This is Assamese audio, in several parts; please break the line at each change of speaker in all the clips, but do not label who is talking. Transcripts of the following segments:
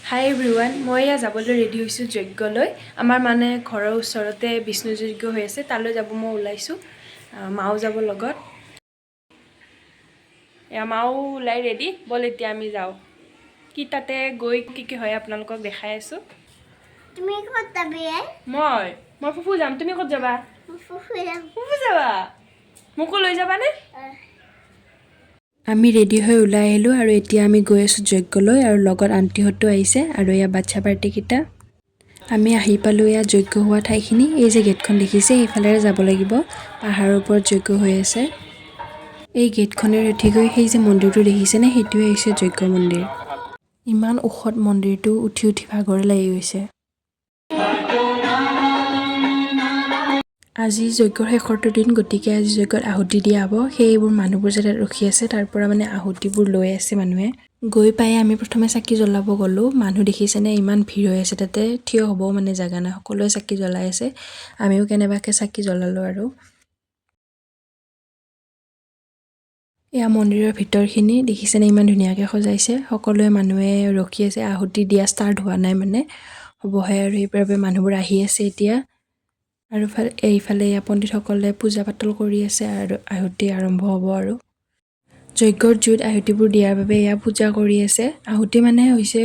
হাই এভৰিৱান, মই এয়া যাবলৈ ৰেডি হৈছোঁ যজ্ঞলৈ। আমাৰ মানে ঘৰৰ ওচৰতে বিষ্ণু যজ্ঞ হৈ আছে, তালৈ যাব মই ওলাইছোঁ। মাও যাব লগত। এয়া মাও ওলাই ৰেডি, ব'ল এতিয়া আমি যাওঁ। কি তাতে গৈ কি হয় আপোনালোকক দেখাই আছোঁ।
তুমি ক'ত যাবি?
মই ফুফু যাম। তুমি ক'ত যাবা? ফুফু যাবা? মোকো লৈ যাবানে? আমি ৰেডি হৈ ওলাই আহিলোঁ আৰু এতিয়া আমি গৈ আছোঁ যজ্ঞলৈ আৰু লগত আণ্টিহঁতো আহিছে আৰু এয়া বাচ্ছা পাৰ্টিকেইটা। আমি আহি পালোঁ এয়া যজ্ঞ হোৱা ঠাইখিনি। এই যে গেটখন দেখিছে, এইফালেৰে যাব লাগিব। পাহাৰৰ ওপৰত যজ্ঞ হৈ আছে। এই গেটখনেৰে উঠি গৈ সেই যে মন্দিৰটো দেখিছেনে, সেইটোৱে হৈছে যজ্ঞ মন্দিৰ। ইমান ওখত মন্দিৰটো, উঠি উঠি ভাগৰে লাগি গৈছে। আজি যজ্ঞৰ শেষৰটো দিন, গতিকে আজি যজ্ঞত আহুতি দিয়া হ'ব। সেইবোৰ মানুহবোৰ যে তাত ৰখি আছে, তাৰ পৰা মানে আহুতিবোৰ লৈ আছে মানুহে। গৈ পাই আমি প্ৰথমে চাকি জ্বলাব গ'লোঁ। মানুহ দেখিছেনে, ইমান ভিৰ হৈ আছে তাতে, থিয় হ'বও মানে জেগা নাই, সকলোৱে চাকি জ্বলাই আছে। আমিও কেনেবাকৈ চাকি জ্বলালোঁ আৰু। এয়া মন্দিৰৰ ভিতৰখিনি দেখিছেনে, ইমান ধুনীয়াকৈ সজাইছে। সকলোৱে মানুহে ৰখি আছে, আহুতি দিয়া ষ্টাৰ্ট হোৱা নাই মানে, হ'বহে আৰু সেইবাবে মানুহবোৰ আহি আছে এতিয়া। আৰু এইফালে এয়া পণ্ডিতসকলে পূজা পাতল কৰি আছে আৰু আহুতি আৰম্ভ হ'ব আৰু। যজ্ঞৰ জুইত আহুতিবোৰ দিয়াৰ বাবে এয়া পূজা কৰি আছে। আহুতি মানে হৈছে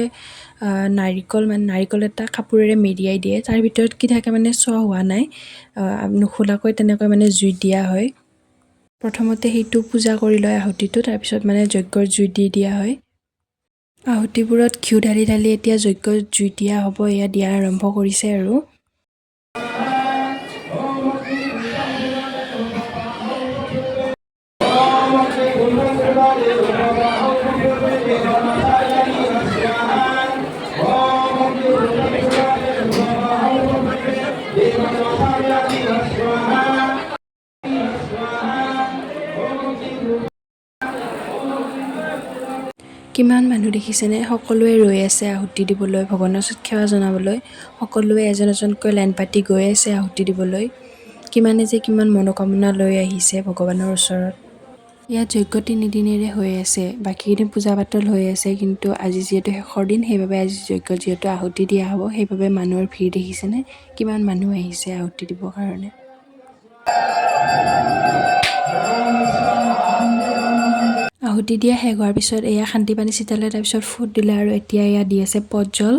নাৰিকল এটা কাপোৰেৰে মেৰিয়াই দিয়ে, তাৰ ভিতৰত কি থাকে মানে চোৱা হোৱা নাই, নুখুলাকৈ তেনেকৈ মানে জুইত দিয়া হয়। প্ৰথমতে সেইটো পূজা কৰি লয় আহুতিটো, তাৰপিছত মানে যজ্ঞৰ জুইত দি দিয়া হয়। আহুতিবোৰত ঘিউ ঢালি ঢালি এতিয়া যজ্ঞৰ জুইত দিয়া হ'ব, এয়া দিয়া আৰম্ভ কৰিছে আৰু। কিমান মানুহ দেখিছেনে, সকলোৱে ৰৈ আছে আহুতি দিবলৈ, ভগৱানৰ ওচৰত সেৱা জনাবলৈ। সকলোৱে এজন এজনকৈ লাইন পাতি গৈ আছে আহুতি দিবলৈ। কিমানে যে কিমান মনোকামনা লৈ আহিছে ভগৱানৰ ওচৰত। ইয়াত যজ্ঞ 3 দিনেৰে হৈ আছে, বাকীকেইদিন পূজা পাতল হৈ আছে, কিন্তু আজি যিহেতু শেষৰ দিন, সেইবাবে আজি যজ্ঞ যিহেতু আহুতি দিয়া হ'ব, সেইবাবে মানুহৰ ভিৰ দেখিছেনে, কিমান মানুহ আহিছে আহুতি দিবৰ কাৰণে। আহুতি দিয়া শেষ হোৱাৰ পিছত এয়া শান্তি পানী ছিটালে, তাৰপিছত ফুট দিলে আৰু এতিয়া এয়া দি আছে পটজল।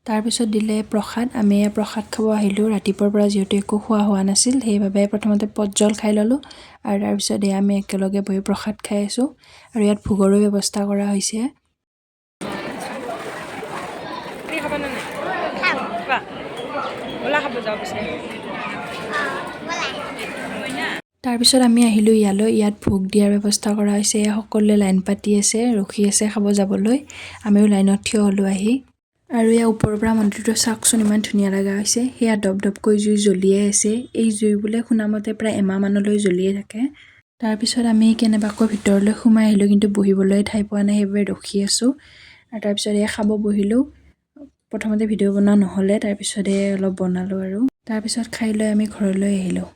তাৰপিছত দিলে প্ৰসাদ। আমি এয়া প্ৰসাদ খাব আহিলোঁ। ৰাতিপুৱাৰ পৰা যিহেতু একো খোৱা হোৱা নাছিল, সেইবাবে প্ৰথমতে পটজল খাই ল'লোঁ আৰু তাৰপিছত এয়া আমি একেলগে বহি প্ৰসাদ খাই আছোঁ আৰু ইয়াত ভোগৰো ব্যৱস্থা কৰা হৈছে। তাৰপিছত আমি আহিলোঁ ইয়ালৈ। ইয়াত ভোগ দিয়াৰ ব্যৱস্থা কৰা হৈছে। সকলোৱে লাইন পাতি আছে, ৰখি আছে খাব যাবলৈ। আমিও লাইনত থিয় হ'লোঁ আহি। আৰু ইয়াৰ ওপৰৰ পৰা মন্দিৰটো চাওকচোন, ইমান ধুনীয়া লগা হৈছে। সেয়া দপ দপকৈ জুই জ্বলিয়ে আছে। এই জুই বোলে শুনামতে প্ৰায় এমাহমানলৈ জ্বলিয়ে থাকে। তাৰপিছত আমি কেনেবাকৈ ভিতৰলৈ সোমাই আহিলোঁ, কিন্তু বহিবলৈ ঠাই পোৱা নাই, সেইবাবে ৰখি আছোঁ। আৰু তাৰপিছত এয়া খাব বহিলোঁ। প্ৰথমতে ভিডিঅ' বনোৱা নহ'লে, তাৰপিছতে অলপ বনালোঁ আৰু তাৰপিছত খাই লৈ আমি ঘৰলৈ আহিলোঁ।